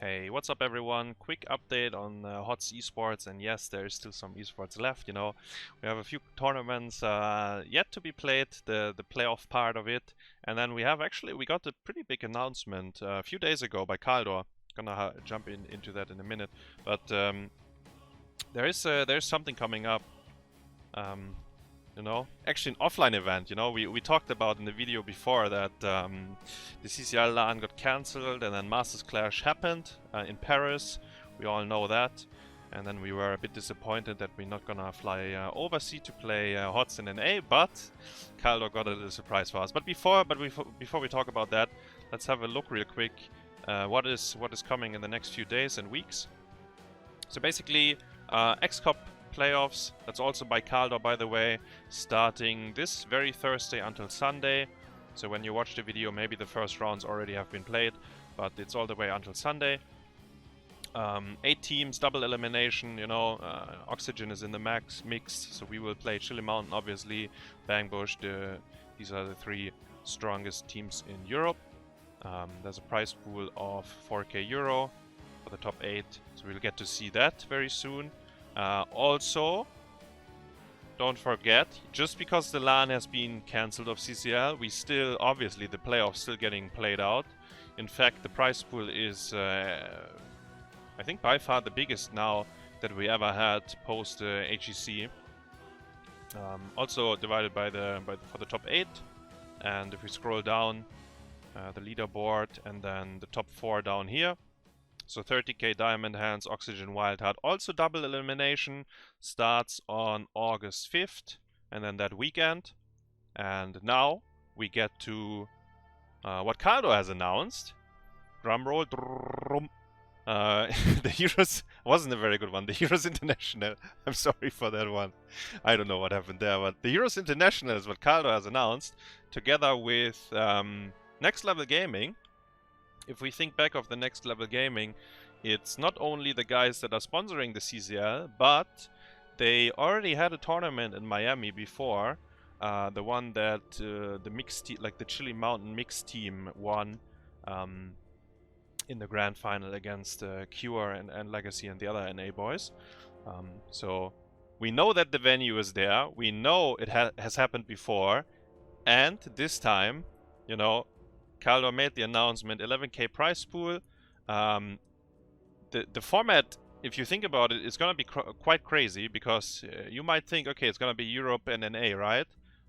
Hey, what's up everyone? Quick update on HOTS esports, and yes, there is still some esports left, you know. We have a few tournaments yet to be played, the playoff part of it, and then we got a pretty big announcement a few days ago by Khaldors. Gonna jump into that in a minute, but there's something coming up. You know, actually an offline event. You know, we talked about in the video before that the CCL LAN got cancelled and then Masters Clash happened in Paris. We all know that, and then we were a bit disappointed that we're not gonna fly overseas to play HOTS in NA, but Khaldors got a little surprise for us. But before we talk about that, let's have a look real quick what is coming in the next few days and weeks. So basically, XCOP Playoffs, that's also by Khaldors, by the way, starting this very Thursday until Sunday. So when you watch the video, maybe the first rounds already have been played, but it's all the way until Sunday. 8 teams, double elimination, you know, Oxygen is in the mix, so we will play Chili Mountain, obviously, Bangbush, these are the 3 strongest teams in Europe. There's a prize pool of 4k euro for the top 8, so we'll get to see that very soon. Also, don't forget, just because the LAN has been cancelled of CCL, we still, obviously, the playoffs still getting played out. In fact, the prize pool is, I think, by far the biggest now that we ever had post HEC. Also divided for the top 8, and if we scroll down, the leaderboard, and then the top 4 down here. So 30k Diamond Hands, Oxygen Wildheart, also double elimination, starts on August 5th, and then that weekend. And now we get to what Khaldors has announced. Drumroll. The Heroes wasn't a very good one. The Heroes International. I'm sorry for that one. I don't know what happened there, but the Heroes International is what Khaldors has announced, together with Next Level Gaming. If we think back of the Next Level Gaming, it's not only the guys that are sponsoring the CCL, but they already had a tournament in Miami before. The one that the mixed team, like the Chili Mountain mixed team, won in the grand final against Cure and Legacy and the other NA boys. So we know that the venue is there. We know it has happened before, and this time, you know, Khaldors made the announcement, 11k prize pool. The format, if you think about it, is going to be quite crazy, because you might think, okay, it's going to be Europe and NA, right?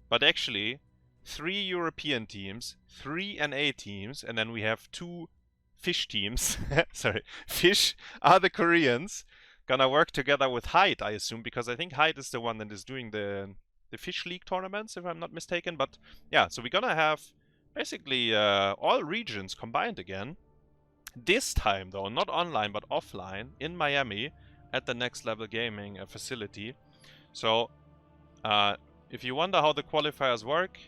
But actually, 3 European teams, 3 NA teams, and then we have 2 Fish teams. Sorry, Fish are the Koreans. Gonna work together with Hyde, I assume, because I think Hyde is the one that is doing the Fish League tournaments, if I'm not mistaken. But yeah, so we're gonna have basically all regions combined again. This time though, not online but offline in Miami at the Next Level Gaming facility. So if you wonder how the qualifiers work,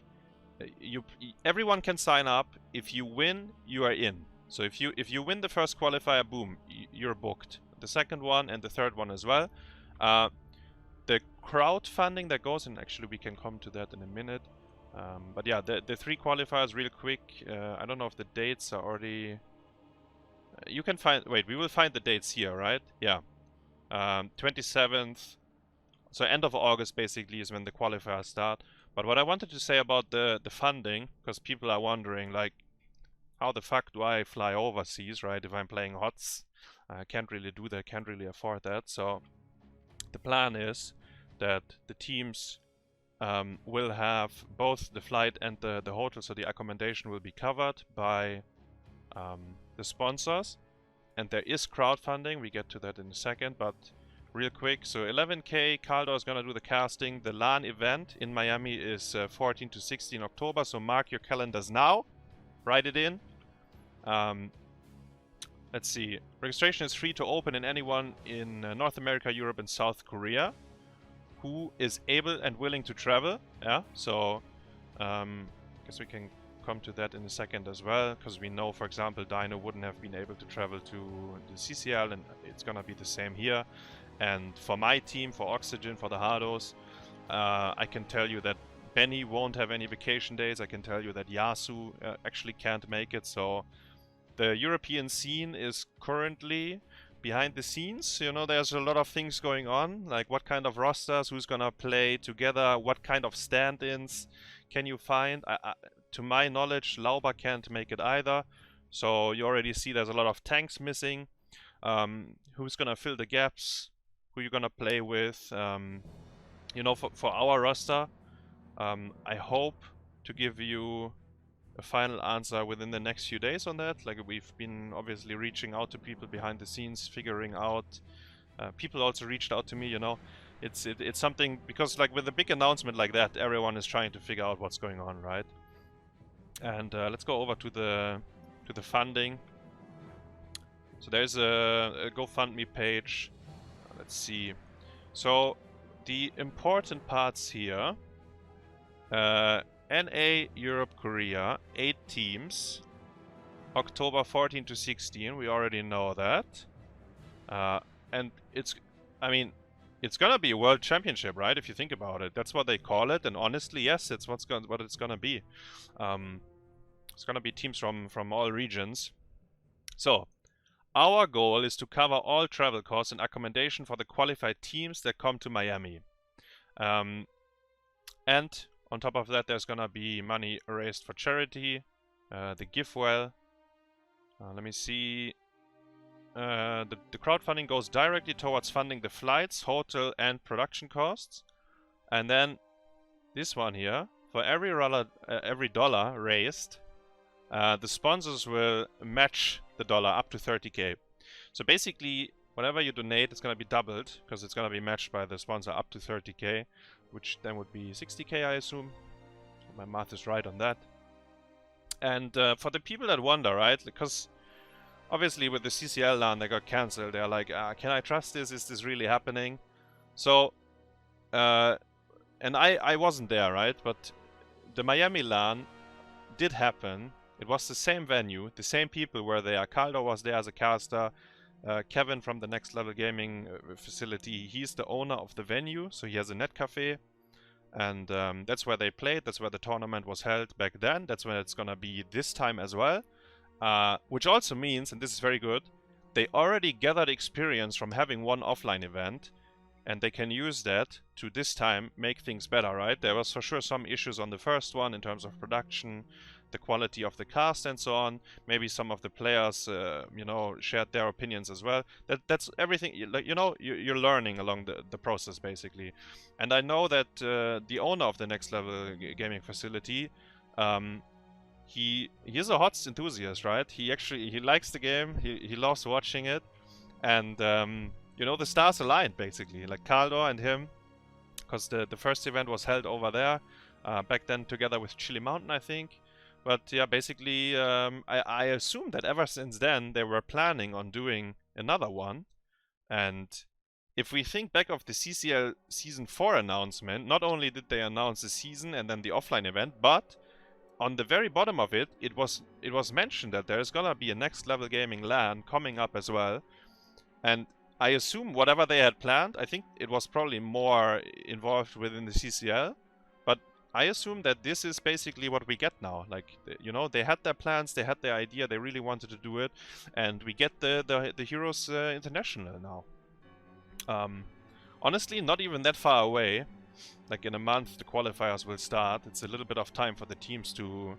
everyone can sign up. If you win, you are in. So if you win the first qualifier, boom, you're booked. The second one and the third one as well. The crowdfunding that goes in, actually we can come to that in a minute. But yeah, the 3 qualifiers real quick. I don't know if the dates are already... you can find... Wait, we will find the dates here, right? Yeah. 27th. So end of August basically is when the qualifiers start. But what I wanted to say about the funding, because people are wondering, like, how the fuck do I fly overseas, right? If I'm playing HOTS, I can't really do that, can't really afford that. So the plan is that the teams will have both the flight and the hotel, so the accommodation will be covered by the sponsors. And there is crowdfunding, we get to that in a second, but real quick, so 11k, Khaldors is gonna do the casting. The LAN event in Miami is 14 to 16 October, so mark your calendars now. Write it in. Let's see. Registration is free to open in anyone in North America, Europe, and South Korea who is able and willing to travel. Yeah, so guess we can come to that in a second as well, because we know, for example, Dino wouldn't have been able to travel to the CCL, and it's gonna be the same here. And for my team, for Oxygen, for the Khaldors, I can tell you that Benny won't have any vacation days. I can tell you that Yasu actually can't make it, so the European scene is currently behind the scenes. You know, there's a lot of things going on, like what kind of rosters, who's gonna play together, what kind of stand-ins can you find. To my knowledge, Lauber can't make it either, so you already see there's a lot of tanks missing. Who's gonna fill the gaps, who you're gonna play with. You know, for our roster, I hope to give you a final answer within the next few days on that. Like, we've been obviously reaching out to people behind the scenes, figuring out. People also reached out to me, you know. It's something, because like with a big announcement like that, everyone is trying to figure out what's going on, right? And let's go over to the funding. So there's a GoFundMe page. Let's see. So the important parts here. NA Europe Korea, 8 teams, October 14 to 16, we already know that. And I mean, it's gonna be a world championship, right? If you think about it, that's what they call it. And honestly, yes, it's what it's gonna be. It's gonna be teams from all regions. So our goal is to cover all travel costs and accommodation for the qualified teams that come to Miami. And on top of that, there's gonna be money raised for charity, the GiveWell. Let me see. The crowdfunding goes directly towards funding the flights, hotel, and production costs. And then this one here, for every dollar raised, the sponsors will match the dollar up to 30k. So basically, whatever you donate, it's gonna be doubled, because it's gonna be matched by the sponsor up to 30k. Which then would be 60k, I assume. My math is right on that. And for the people that wonder, right? Because obviously with the CCL LAN that got cancelled, they're like, can I trust this? Is this really happening? So, and I wasn't there, right? But the Miami LAN did happen. It was the same venue, the same people were there. Khaldors was there as a caster. Kevin from the Next Level Gaming facility, he's the owner of the venue, so he has a net cafe, and that's where they played, that's where the tournament was held back then, that's where it's gonna be this time as well, which also means, and this is very good, they already gathered experience from having one offline event, and they can use that to this time make things better, right? There was for sure some issues on the first one in terms of production, the quality of the cast and so on. Maybe some of the players, you know, shared their opinions as well. That's everything. Like, you know, you're learning along the process basically. And I know that the owner of the Next Level Gaming facility, he's a HOTS enthusiast, right? He likes the game. He loves watching it, and you know, the stars aligned basically. Like Khaldors and him, because the first event was held over there back then together with Chili Mountain, I think. But yeah, basically, I assume that ever since then, they were planning on doing another one. And if we think back of the CCL Season 4 announcement, not only did they announce the season and then the offline event, but on the very bottom of it, it was mentioned that there's gonna be a Next Level Gaming LAN coming up as well. And I assume whatever they had planned, I think it was probably more involved within the CCL. I assume that this is basically what we get now. Like, you know, they had their plans, they had their idea, they really wanted to do it, and we get the Heroes International now. Honestly, not even that far away. Like in a month, the qualifiers will start. It's a little bit of time for the teams to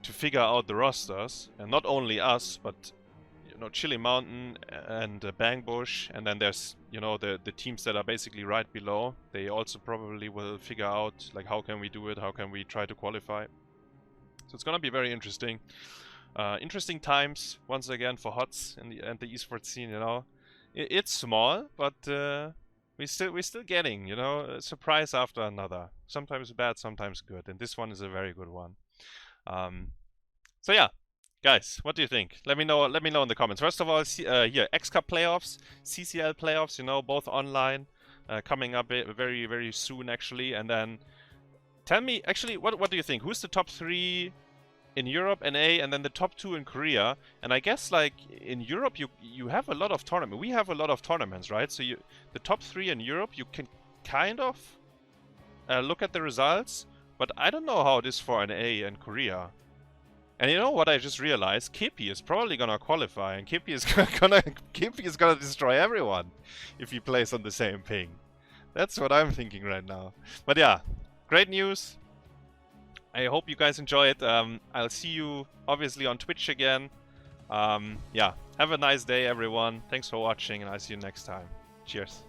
figure out the rosters, and not only us, but you know, Chili Mountain and Bangbush, and then there's, you know, the teams that are basically right below. They also probably will figure out, like, how can we do it, how can we try to qualify. So it's gonna be very interesting. Interesting times once again for HOTS and the esports scene. You know, it's small, but we're still getting, you know, a surprise after another. Sometimes bad, sometimes good, and this one is a very good one. So yeah. Guys, what do you think? Let me know in the comments. First of all, here, X-Cup Playoffs, CCL Playoffs, you know, both online, coming up very, very soon, actually. And then tell me, actually, what do you think? Who's the top 3 in Europe, NA, and then the top 2 in Korea? And I guess, like, in Europe, you have a lot of tournaments. We have a lot of tournaments, right? So the top 3 in Europe, you can kind of look at the results, but I don't know how it is for NA and Korea. And you know what I just realized? KP is probably gonna qualify, and KP is gonna destroy everyone if he plays on the same ping. That's what I'm thinking right now. But yeah, great news. I hope you guys enjoy it. I'll see you obviously on Twitch again. Yeah, have a nice day, everyone. Thanks for watching, and I'll see you next time. Cheers.